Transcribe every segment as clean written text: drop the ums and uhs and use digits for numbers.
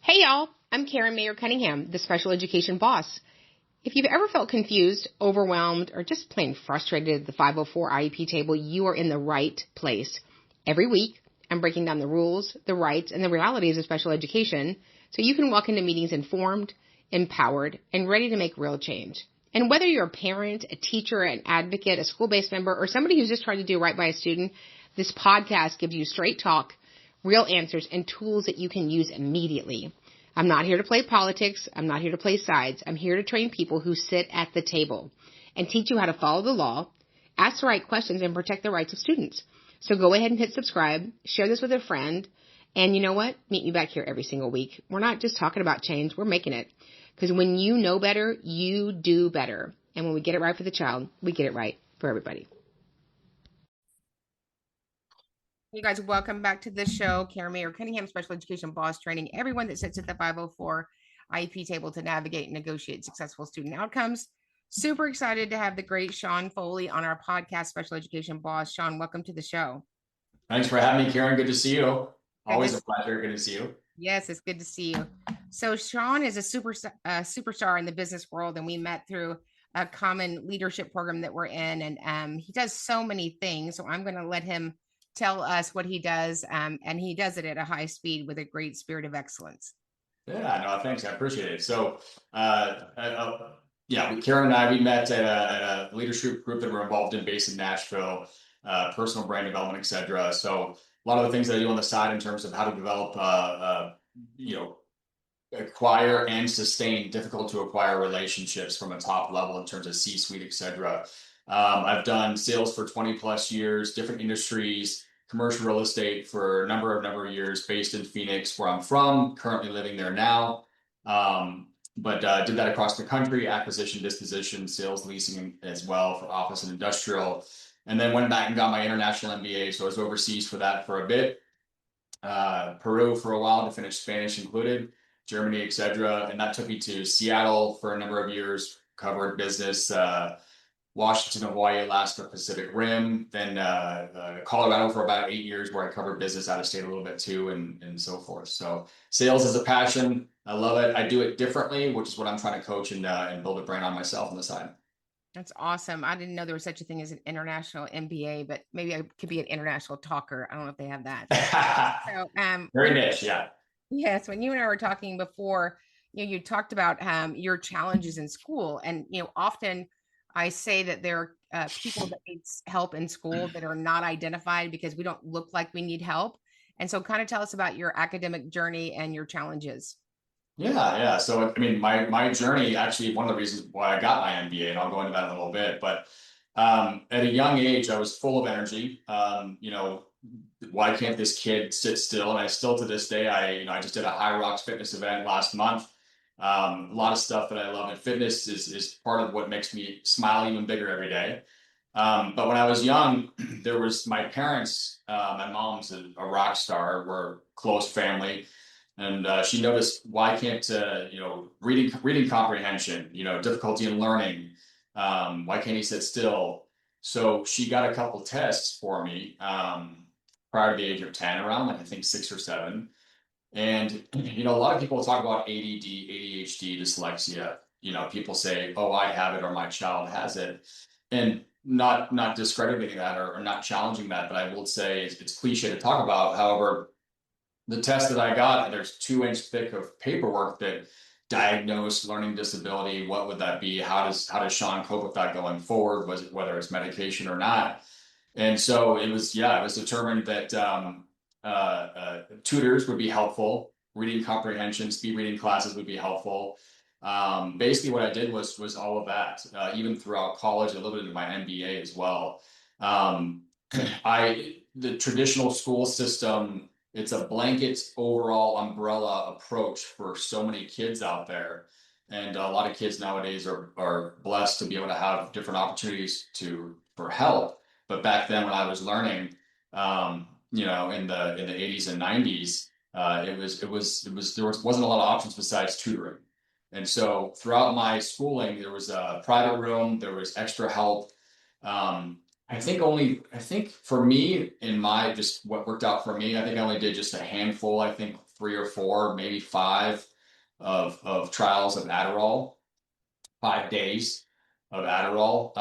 Hey y'all, I'm Mayer Cunningham, the special education boss. If you've ever felt confused, overwhelmed, or just plain frustrated at the 504 IEP table, you are in the right place. Every week, I'm breaking down the rules, the rights, and the realities of special education so you can walk into meetings informed, empowered, and ready to make real change. And whether you're a parent, a teacher, an advocate, a school-based member, or somebody who's just trying to do right by a student, this podcast gives you straight talk, real answers, and tools that you can use immediately. I'm not here to play politics. I'm not here to play sides. I'm here to train people who sit at the table and teach you how to follow the law, ask the right questions, and protect the rights of students. So go ahead and hit subscribe, share this with a friend, and you know what? Meet me back here every single week. We're not just talking about change. We're making it. Because when you know better, you do better. And when we get it right for the child, we get it right for everybody. You guys, welcome back to the show. Mayer Cunningham, special education boss, training everyone that sits at the 504 IEP table to navigate and negotiate successful student outcomes. Super excited to have the great Sean Foley on our podcast, special education boss. Sean, welcome to the show. Thanks for having me, Karen. Good to see you. Always a pleasure. Good to see you. Yes, it's good to see you. So Sean is a superstar in the business world, and we met through a common leadership program that we're in, and he does so many things. So I'm going to let him tell us what he does, and he does it at a high speed with a great spirit of excellence. Yeah, no, thanks. I appreciate it. So, Karen and I, we met at a leadership group that we're involved in based in Nashville, personal brand development, et cetera. So a lot of the things that I do on the side in terms of how to develop, acquire and sustain difficult to acquire relationships from a top level in terms of C-suite, et cetera. I've done sales for 20 plus years, different industries, commercial real estate for a number of years, based in Phoenix, where I'm from, currently living there now. But did that across the country, acquisition, disposition, sales, leasing as well for office and industrial. And then went back and got my international MBA. So I was overseas for that for a bit. Peru for a while to finish Spanish included, Germany, et cetera. And that took me to Seattle for a number of years, covered business, Washington, Hawaii, Alaska, Pacific Rim, then Colorado for about 8 years, where I covered business out of state a little bit too, and so forth. So sales is a passion. I love it. I do it differently, which is what I'm trying to coach and build a brand on myself on the side. That's awesome. I didn't know there was such a thing as an international MBA, but maybe I could be an international talker. I don't know if they have that. So, very niche, yeah. Yes, when you and I were talking before, you talked about your challenges in school, and often I say that there are people that need help in school that are not identified because we don't look like we need help. And so kind of tell us about your academic journey and your challenges. Yeah. So, I mean, my journey, actually, one of the reasons why I got my MBA, and I'll go into that in a little bit, but at a young age, I was full of energy. Why can't this kid sit still? And I still, to this day, I just did a High Rocks fitness event last month. A lot of stuff that I love, and fitness is part of what makes me smile even bigger every day. But when I was young, there was my parents, my mom's a rock star, we're a close family. And she noticed, why can't, reading comprehension, difficulty in learning, why can't he sit still? So she got a couple tests for me prior to the age of 10, around I think 6 or 7. And, a lot of people talk about ADD, ADHD, dyslexia. People say, oh, I have it or my child has it. And not discrediting that or not challenging that, but I will say it's cliche to talk about. However, the test that I got, there's 2-inch thick of paperwork that diagnosed learning disability. What would that be? How does Sean cope with that going forward? Whether it's medication or not? And so it was determined that tutors would be helpful. Reading comprehension, speed reading classes would be helpful. Basically, what I did was all of that, even throughout college, a little bit into my MBA as well. The traditional school system, it's a blanket overall umbrella approach for so many kids out there. And a lot of kids nowadays are blessed to be able to have different opportunities for help. But back then when I was learning, in the 80s and 90s, there wasn't a lot of options besides tutoring. And so throughout my schooling, there was a private room, there was extra help. I think for me, just what worked out for me, I think I only did just a handful, I think 3 or 4, maybe 5 of trials of Adderall, 5 days of Adderall.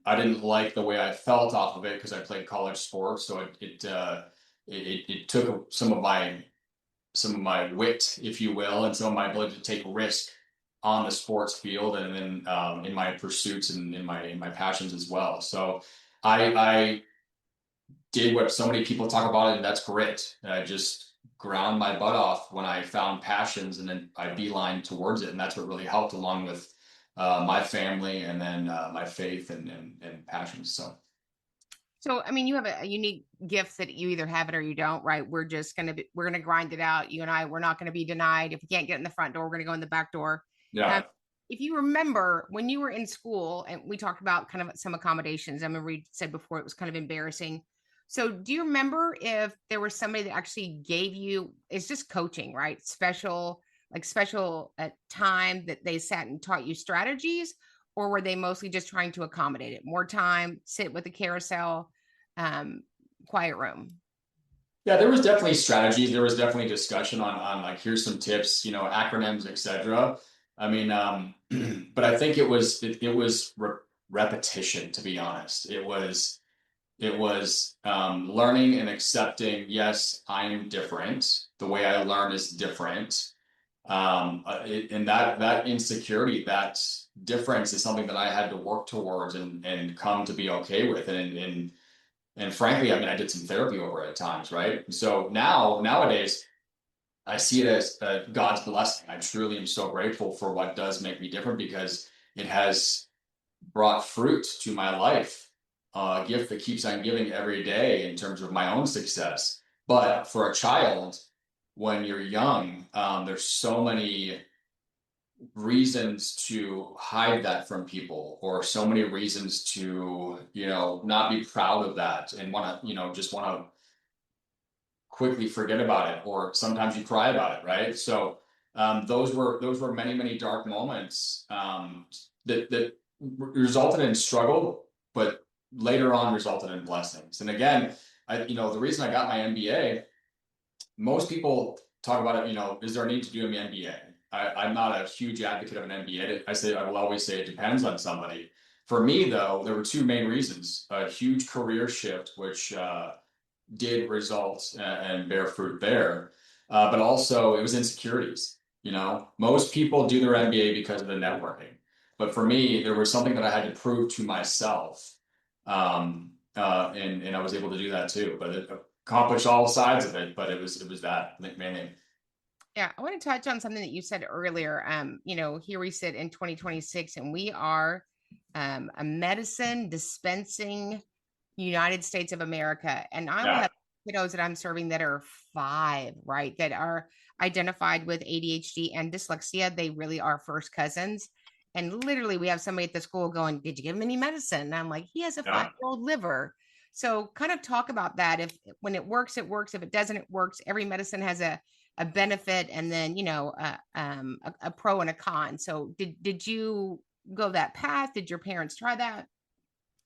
I didn't like the way I felt off of it because I played college sports, so it took some of my wit, if you will, and some of my ability to take risk on the sports field, and then in my pursuits and in my passions as well. So I did what so many people talk about, and that's grit. I just ground my butt off when I found passions, and then I beeline towards it, and that's what really helped, along with my family, and then my faith and passions. So, I mean, you have a unique gift that you either have it or you don't, right? We're going to grind it out. You and I, we're not going to be denied. If we can't get in the front door, we're going to go in the back door. Yeah. If you remember when you were in school, and we talked about kind of some accommodations, I mean, Reed said before it was kind of embarrassing. So do you remember if there was somebody that actually gave you, it's just coaching, right? Special time that they sat and taught you strategies, or were they mostly just trying to accommodate it? More time, sit with the carousel, quiet room. Yeah, there was definitely strategies. There was definitely discussion on like, here's some tips, acronyms, etc. I mean, but I think it was repetition, to be honest. It was learning and accepting, yes, I'm different. The way I learn is different. And that insecurity, that difference is something that I had to work towards and come to be okay with. And frankly, I mean, I did some therapy over it at times, right? So nowadays, I see it as God's blessing. I truly am so grateful for what does make me different, because it has brought fruit to my life, a gift that keeps on giving every day in terms of my own success. But for a child, when you're young, there's so many reasons to hide that from people, or so many reasons to, not be proud of that, and just want to quickly forget about it, or sometimes you cry about it, right? So those were many, many dark moments that resulted in struggle, but later on resulted in blessings. And again, the reason I got my MBA, most people talk about it, is there a need to do an MBA? I'm not a huge advocate of an MBA. I will always say it depends on somebody. For me, though, there were two main reasons: a huge career shift, which did result and bear fruit there, but also it was insecurities. Most people do their MBA because of the networking, but for me, there was something that I had to prove to myself, and I was able to do that too. But it accomplished all sides of it. But it was that mainly. Yeah, I want to touch on something that you said earlier. Here we sit in 2026, and we are a medicine dispensing United States of America. And I will have kiddos that I'm serving that are 5, right? That are identified with ADHD and dyslexia. They really are first cousins. And literally, we have somebody at the school going, "Did you give him any medicine?" And I'm like, "He has a 5-year-old liver." So kind of talk about that. When it works, it works. If it doesn't, it works. Every medicine has a benefit, and then a pro and a con. So did you go that path? Did your parents try that?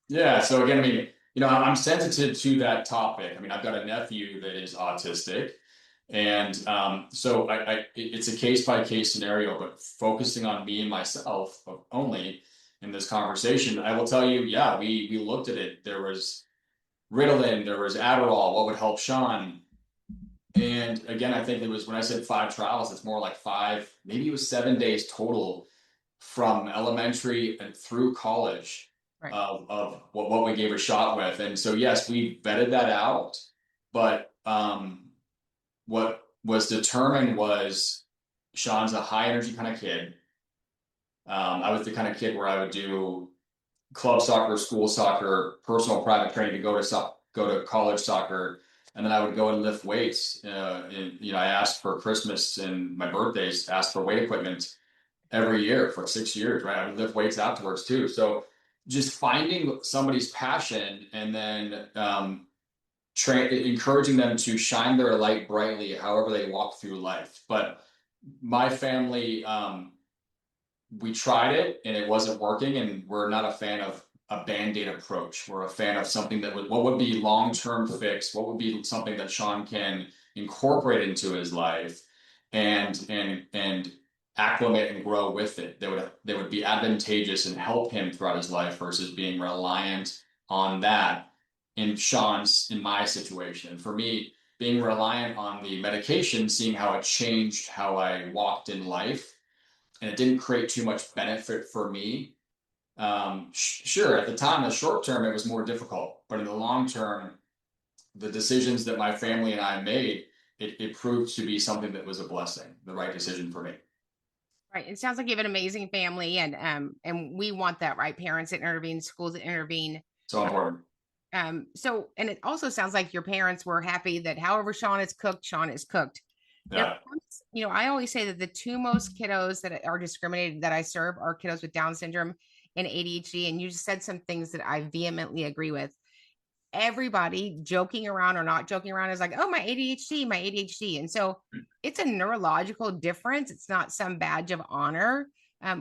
Yeah. So again, I mean, I'm sensitive to that topic. I mean, I've got a nephew that is autistic, and so it's a case by case scenario. But focusing on me and myself only in this conversation, I will tell you, yeah, we looked at it. There was Ritalin, there was Adderall. What would help Sean? And again, I think it was, when I said 5 trials, it's more like 5, maybe it was 7 days total, from elementary and through college, Right. of what we gave a shot with. And so, yes, we vetted that out. But what was determined was, Sean's a high energy kind of kid. I was the kind of kid where I would do club soccer, school soccer, personal private training to go to college soccer. And then I would go and lift weights. I asked for Christmas and my birthdays, asked for weight equipment every year for 6 years, right? I would lift weights afterwards too. So just finding somebody's passion, and then encouraging them to shine their light brightly however they walk through life. But my family, we tried it and it wasn't working, and we're not a fan of a band-aid approach. We're a fan of something that what would be long-term fix, what would be something that Sean can incorporate into his life and acclimate and grow with it, that would be advantageous and help him throughout his life versus being reliant on that in my situation. And for me, being reliant on the medication, seeing how it changed how I walked in life, and it didn't create too much benefit for me. Sure, at the time, the short term, it was more difficult, but in the long term, the decisions that my family and I made, it proved to be something that was a blessing, the right decision for me. Right. It sounds like you have an amazing family, and we want that, right? Parents that intervene, schools that intervene. So important. So, and it also sounds like your parents were happy that however Sean is cooked, Sean is cooked. There Yeah. comes, I always say that the two most kiddos that are discriminated that I serve are kiddos with Down syndrome and ADHD. And you just said some things that I vehemently agree with. Everybody joking around or not joking around is like, oh, my ADHD, my ADHD. And so it's a neurological difference. It's not some badge of honor.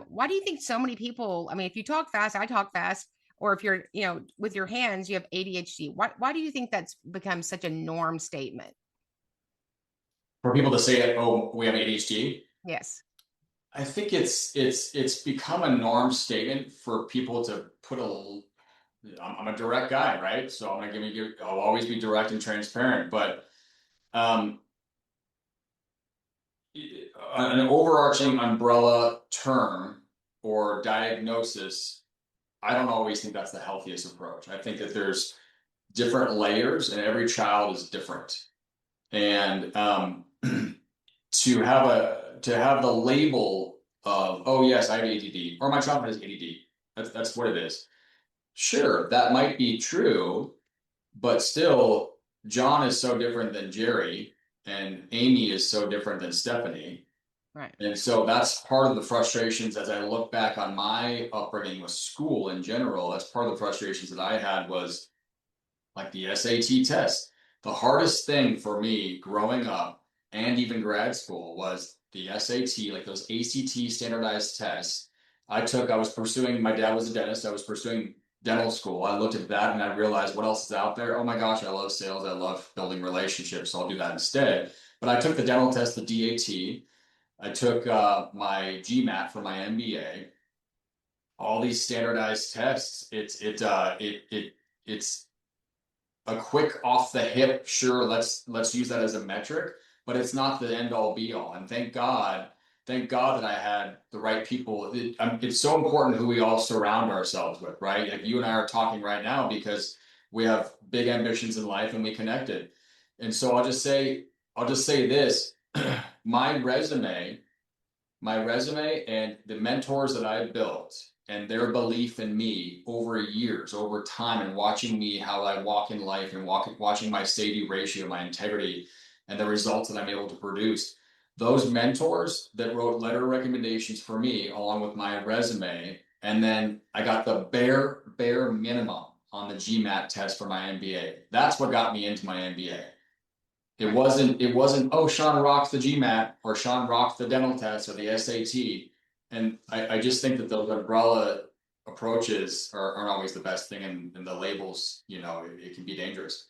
Why do you think so many people, I mean, if you talk fast, I talk fast, or if you're, with your hands, you have ADHD. Why do you think that's become such a norm statement? For people to say that, oh, we have ADHD. Yes. I think it's become a norm statement for people to put I'm a direct guy, right? So I'll always be direct and transparent, but um, an overarching umbrella term or diagnosis, I don't always think that's the healthiest approach. I think that there's different layers and every child is different. And to have the label of, oh yes, I have ADD, or my child has ADD. That's what it is. Sure, that might be true, but still, John is so different than Jerry, and Amy is so different than Stephanie. Right. And so that's part of the frustrations as I look back on my upbringing with school in general. That's part of the frustrations that I had was like the SAT test. The hardest thing for me growing up and even grad school was the SAT, like those ACT standardized tests. I was pursuing, my dad was a dentist. I was pursuing dental school. I looked at that and I realized what else is out there. Oh my gosh, I love sales. I love building relationships. So I'll do that instead. But I took the dental test, the DAT. I took my GMAT for my MBA. All these standardized tests. It's a quick off the hip. Sure, let's use that as a metric, but it's not the end all be all. And thank God that I had the right people. It's so important who we all surround ourselves with, right? Like you and I are talking right now because we have big ambitions in life and we connected. And so I'll just say this: my resume, and the mentors that I built and their belief in me over years, over time, and watching me how I walk in life and watching my say-do ratio, my integrity, and the results that I'm able to produce. Those mentors that wrote letter recommendations for me, along with my resume, and then I got the bare minimum on the GMAT test for my MBA. That's what got me into my MBA. It wasn't, oh, Sean rocks the GMAT or Sean rocks the dental test or the SAT. And I just think that those umbrella approaches aren't always the best thing, and the labels, it can be dangerous.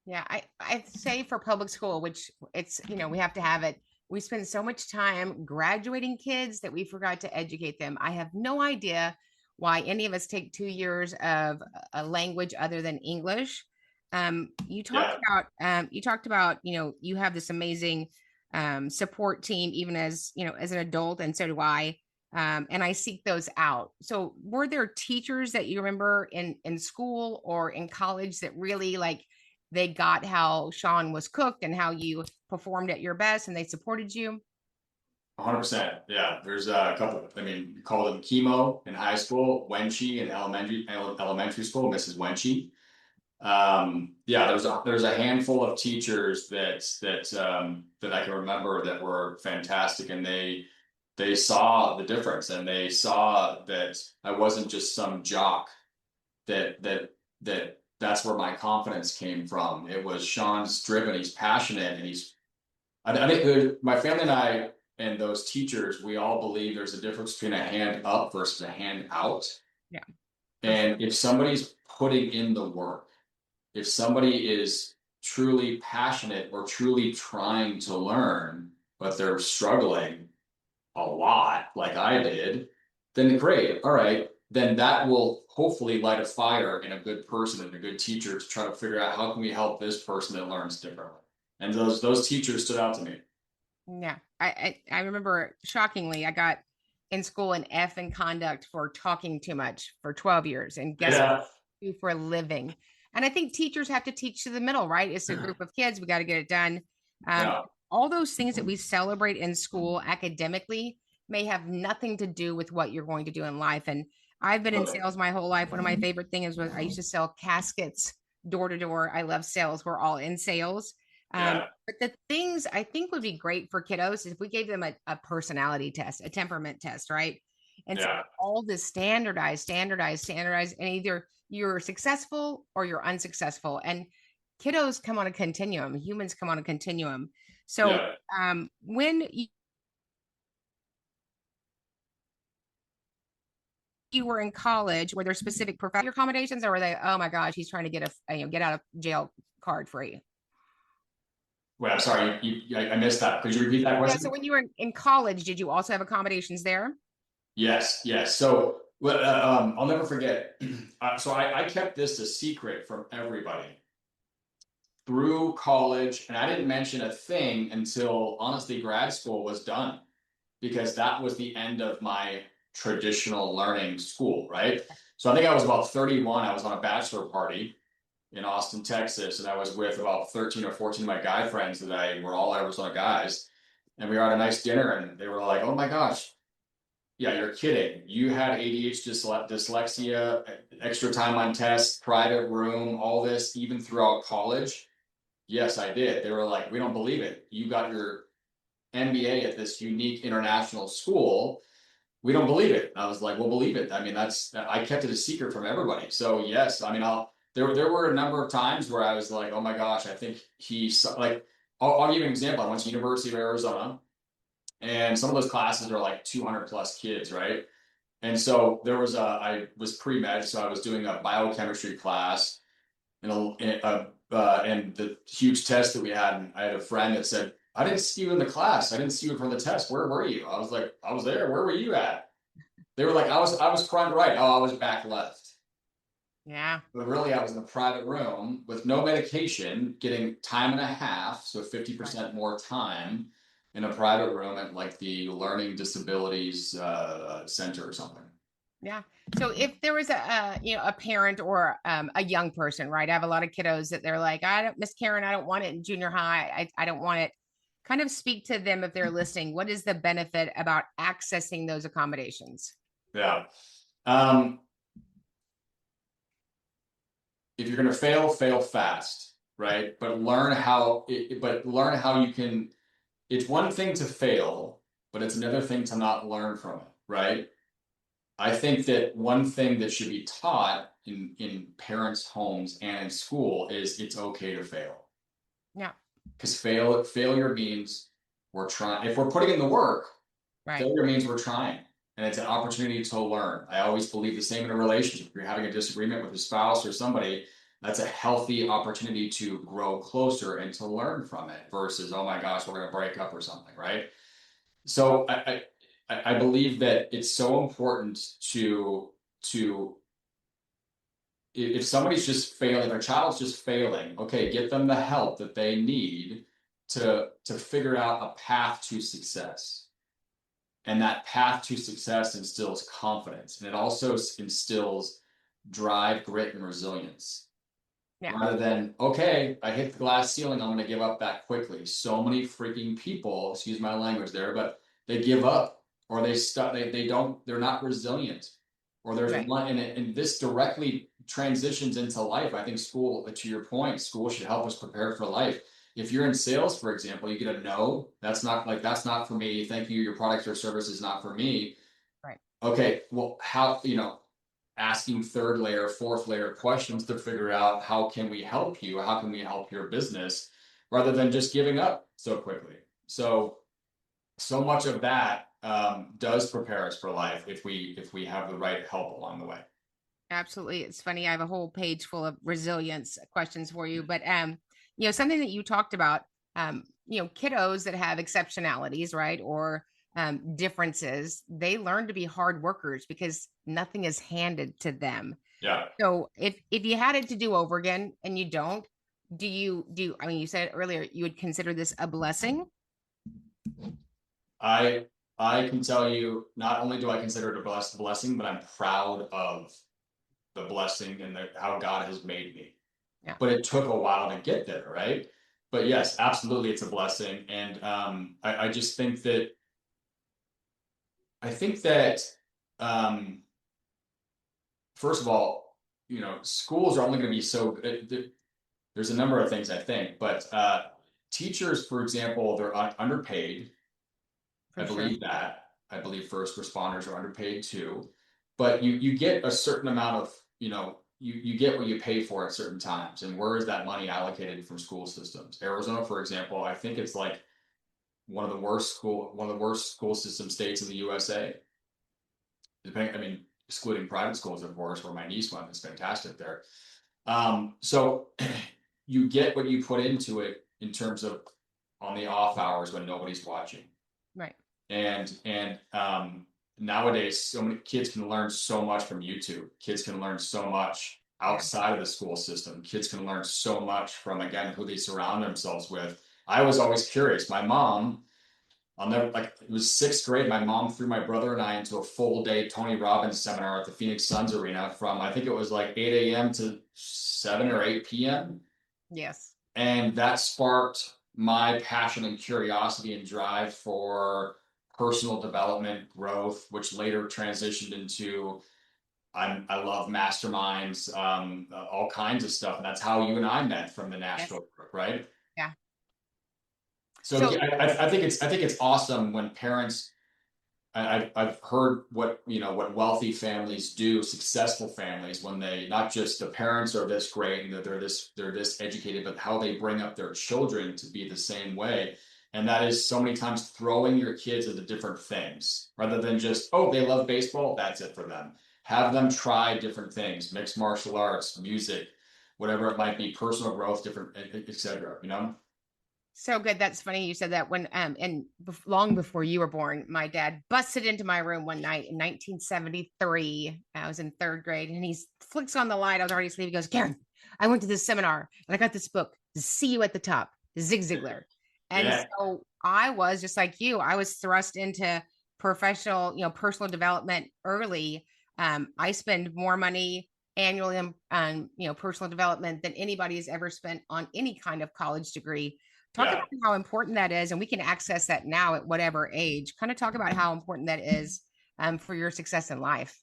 Yeah, I say for public school, which it's, we have to have it. We spend so much time graduating kids that we forgot to educate them. I have no idea why any of us take 2 years of a language other than English. You talked about, you have this amazing support team, even as, as an adult, and so do I. And I seek those out. So were there teachers that you remember in school or in college that really they got how Sean was cooked and how you performed at your best and they supported you? 100%. Yeah. There's a couple, we call them chemo in high school, Wenchi in elementary school, Mrs. Wenchi. Yeah, there's a handful of teachers that I can remember that were fantastic, and they saw the difference, and they saw that I wasn't just some jock, that's where my confidence came from. It was Sean's driven, he's passionate, and I think my family and I and those teachers, we all believe there's a difference between a hand up versus a hand out. Yeah. And if somebody's putting in the work, if somebody is truly passionate or truly trying to learn, but they're struggling a lot, like I did, then great. All right. Then that will hopefully light a fire in a good person and a good teacher to try to figure out how can we help this person that learns differently. And those teachers stood out to me. Yeah. I remember shockingly, I got in school an F in conduct for talking too much for 12 years. And guess what Yeah. I do for a living? And I think teachers have to teach to the middle, right? It's a group of kids. We got to get it done. Um, Yeah. all those things that we celebrate in school academically may have nothing to do with what you're going to do in life. And I've been in sales my whole life. One of my favorite things was I used to sell caskets door to door. I love sales. We're all in sales. Yeah. But the things I think would be great for kiddos is if we gave them a personality test, a temperament test, right? And so Yeah. all this standardized, and either you're successful or you're unsuccessful. And kiddos come on a continuum, humans come on a continuum. So Yeah. when you were in college, were there specific professional accommodations, or were they, oh my gosh, he's trying to get get out of jail card free? Wait, I'm sorry. I missed that. Could you repeat that Yeah. question? So when you were in college, did you also have accommodations there? Yes. Yes. So, well, I'll never forget. So I kept this a secret from everybody through college, and I didn't mention a thing until honestly grad school was done, because that was the end of my traditional learning school, right? So I think I was about 31. I was on a bachelor party in Austin, Texas, and I was with about 13 or 14 of my guy friends that I were all Arizona guys. And we were at a nice dinner, and they were like, "Oh my gosh, yeah, you're kidding. You had ADHD, dyslexia, extra time on tests, private room, all this, even throughout college." Yes, I did. They were like, "We don't believe it. You got your MBA at this unique international school. We don't believe it." And I was like, "Well, believe it." I mean, I kept it a secret from everybody. So yes, I mean, there were a number of times where I was like, "Oh my gosh, I think he's like." I'll give you an example. I went to University of Arizona, and some of those classes are like 200 plus kids, right? And so I was pre-med, so I was doing a biochemistry class, and the huge test that we had. And I had a friend that said, "I didn't see you in the class. I didn't see you from the test. Where were you?" I was like, "I was there. Where were you at?" They were like, I was front right." "Oh, I was back left." Yeah. But really, I was in a private room with no medication, getting time and a half, so Right. 50% more time in a private room at like the Learning Disabilities Center or something. Yeah. So if there was a parent or a young person, right? I have a lot of kiddos that they're like, I don't, Miss Karen, I don't want it in junior high. I don't want it. Kind of speak to them if they're listening. What is the benefit about accessing those accommodations? Yeah. Um, if you're going to fail, fail fast, right? But learn how you can. It's one thing to fail, but it's another thing to not learn from it, right? I think that one thing that should be taught in parents' homes and in school is it's okay to fail. Yeah. Because failure means we're trying. If we're putting in the work, Right. failure means we're trying, and it's an opportunity to learn. I always believe the same in a relationship. If you're having a disagreement with a spouse or somebody, that's a healthy opportunity to grow closer and to learn from it versus, oh my gosh, we're going to break up or something, right? So I believe that it's so important to if somebody's just failing, if a child's just failing, okay, get them the help that they need to figure out a path to success. And that path to success instills confidence, and it also instills drive, grit, and resilience. Yeah. Rather than, okay, I hit the glass ceiling, I'm going to give up that quickly. So many freaking people, excuse my language there, but they give up, or they don't, they're not resilient. Or there's Right. one, and this directly transitions into life. I think school, to your point, school should help us prepare for life. If you're in sales, for example, you get a no, that's not for me. Thank you. Your product or service is not for me. Right. Okay, well, how, asking third layer, fourth layer questions to figure out how can we help you? How can we help your business rather than just giving up so quickly? So much of that does prepare us for life if we have the right help along the way. Absolutely. It's funny. I have a whole page full of resilience questions for you, but something that you talked about, kiddos that have exceptionalities, right? Or differences, they learn to be hard workers because nothing is handed to them. Yeah. So if you had it to do over again and you don't, I mean, you said earlier you would consider this a blessing. I I can tell you, not only do I consider it a blessing, but I'm proud of the blessing and how God has made me. Yeah. But it took a while to get there, right? But yes, absolutely, it's a blessing, and I just think that I think that um, first of all, schools are only going to be so. There's a number of things I think, but teachers, for example, they're underpaid. I For sure. believe that. I believe first responders are underpaid too. But you get a certain amount of, you get what you pay for at certain times. And where is that money allocated from school systems? Arizona, for example, I think it's like one of the worst school system states in the USA. Depending, I mean, excluding private schools, of course, where my niece went, it's fantastic there. So you get what you put into it in terms of on the off hours when nobody's watching. Right. And nowadays, so many kids can learn so much from YouTube. Kids can learn so much outside of the school system. Kids can learn so much from, again, who they surround themselves with. I was always curious. My mom, I'll never, like, it was sixth grade. My mom threw my brother and I into a full day Tony Robbins seminar at the Phoenix Suns Arena from, I think it was like 8 a.m. to 7 or 8 p.m. Yes. And that sparked my passion and curiosity and drive for personal development, growth, which later transitioned into I love masterminds, all kinds of stuff, and that's how you and I met from the Yes. Nashville group, right? Yeah. So So yeah, I think it's awesome when parents. I've heard what wealthy families do, successful families, when they, not just the parents are this great and that they're this educated, but how they bring up their children to be the same way. And that is so many times throwing your kids into different things rather than just, oh, they love baseball, that's it for them. Have them try different things, mixed martial arts, music, whatever it might be, personal growth, different, etc. So good. That's funny you said that. When long before you were born, my dad busted into my room one night in 1973. I was in third grade, and he flicks on the light. I was already asleep. He goes, "Karen, I went to this seminar and I got this book, See You at the Top, Zig Ziglar." And Yeah, so I was just like you. I was thrust into professional, personal development early. I spend more money annually on personal development than anybody has ever spent on any kind of college degree. Talk yeah. about how important that is, and we can access that now at whatever age. Kind of talk about how important that is for your success in life.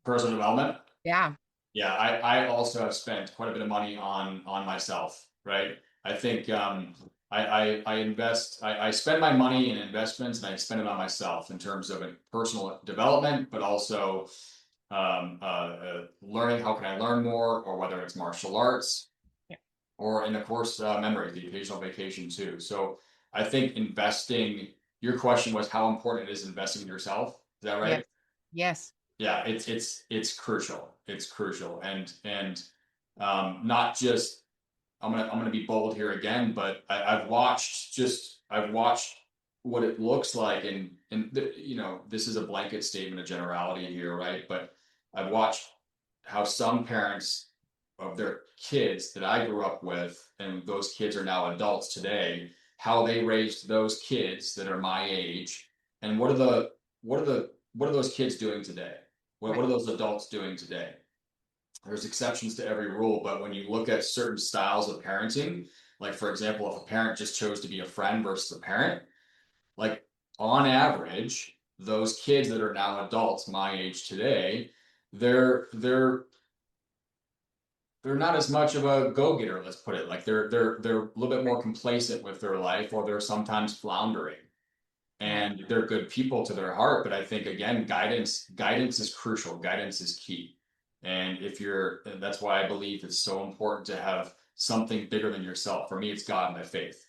Personal development. Yeah. Yeah, I also have spent quite a bit of money on myself, right? I think I invest, I spend my money in investments and I spend it on myself in terms of personal development, but also learning, how can I learn more, or whether it's martial arts, Yeah. or, and of course, memory, the occasional vacation too. So I think investing, your question was how important it is investing in yourself. Is that Yes. right? Yes. Yeah, it's crucial. It's crucial, and not just, I'm gonna be bold here again, but I've watched what it looks like, and this is a blanket statement of generality here, right? But I've watched how some parents of their kids that I grew up with, and those kids are now adults today, how they raised those kids that are my age, and what are those kids doing today? What Right. are those adults doing today? There's exceptions to every rule, but when you look at certain styles of parenting, like for example, if a parent just chose to be a friend versus a parent, like on average, those kids that are now adults my age today, they're they're they're not as much of a go-getter, let's put it. Like they're a little bit more complacent with their life, or they're sometimes floundering. Right. And they're good people to their heart, but I think, again, guidance is crucial. Guidance is key. And that's why I believe it's so important to have something bigger than yourself. For me, it's God and my faith,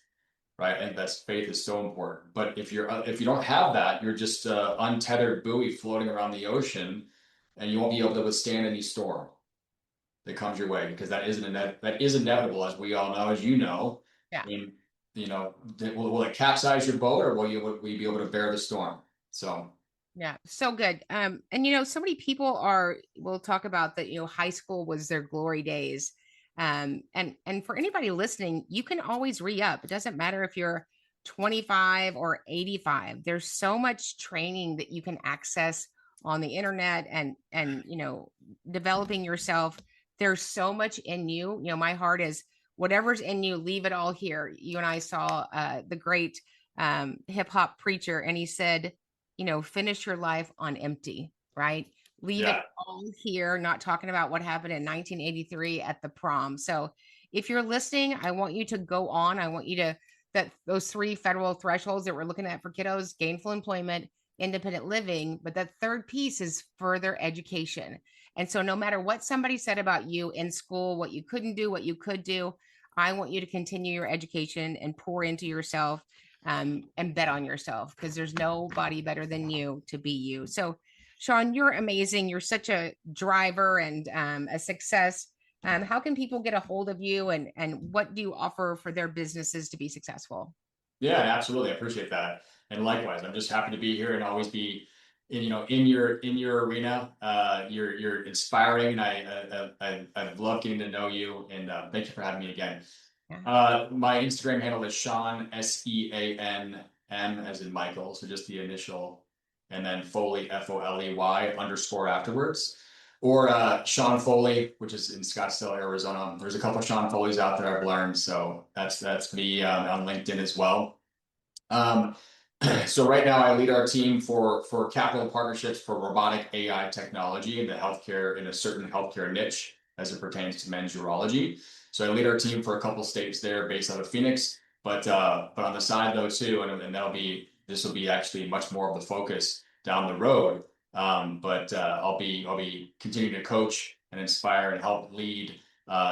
right? And that's, faith is so important. But if you don't have that, you're just a untethered buoy floating around the ocean, and you won't be able to withstand any storm. that comes your way, because that is inevitable, as we all know, as you know. Yeah. I mean, will it capsize your boat, or will you be able to bear the storm? So. Yeah, so good. And so many people will talk about that, high school was their glory days. And for anybody listening, you can always re-up. It doesn't matter if you're 25 or 85. There's so much training that you can access on the internet and developing yourself. There's so much in you. My heart is whatever's in you, leave it all here. You and I saw the great hip hop preacher, and he said, finish your life on empty, right? Leave it all here, not talking about what happened in 1983 at the prom. So if you're listening, I want you to go on. I want you to, that those 3 federal thresholds that we're looking at for kiddos: gainful employment, independent living, but that third piece is further education. And so no matter what somebody said about you in school, what you couldn't do, what you could do, I want you to continue your education and pour into yourself, and bet on yourself, because there's nobody better than you to be you. So, Sean, you're amazing. You're such a driver and a success. How can people get a hold of you, and what do you offer for their businesses to be successful? Yeah, absolutely. I appreciate that. And likewise, I'm just happy to be here and always be in your arena. You're inspiring, and I've loved getting to know you, and thank you for having me again. My Instagram handle is Sean, SEANM, as in Michael, so just the initial, and then Foley, FOLEY _ afterwards, or Sean Foley, which is in Scottsdale, Arizona. There's a couple of Sean Foleys out there, I've learned, so that's me on LinkedIn as well. So right now I lead our team for capital partnerships for robotic AI technology in a certain healthcare niche as it pertains to men's urology. So I lead our team for a couple states there, based out of Phoenix, but on the side though too, and this will be actually much more of the focus down the road. But I'll be continuing to coach and inspire and help lead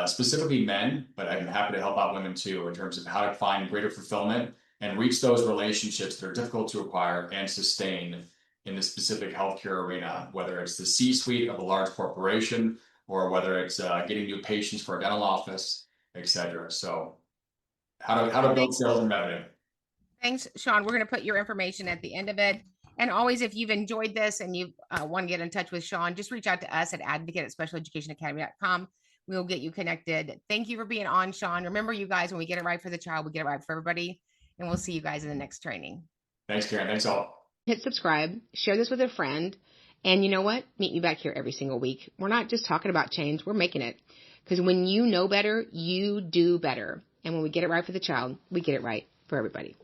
specifically men, but I'm happy to help out women too, in terms of how to find greater fulfillment and reach those relationships that are difficult to acquire and sustain in the specific healthcare arena, whether it's the C-suite of a large corporation, or whether it's getting new patients for a dental office, etc. So how to build sales and revenue. Thanks, Sean. We're going to put your information at the end of it. And always, if you've enjoyed this and you want to get in touch with Sean, just reach out to us at advocate@specialeducationacademy.com. We'll get you connected. Thank you for being on, Sean. Remember, you guys, when we get it right for the child, we get it right for everybody. And we'll see you guys in the next training. Thanks, Karen. Thanks all. Hit subscribe, share this with a friend, and you know what? Meet me back here every single week. We're not just talking about change, we're making it. Because when you know better, you do better. And when we get it right for the child, we get it right for everybody.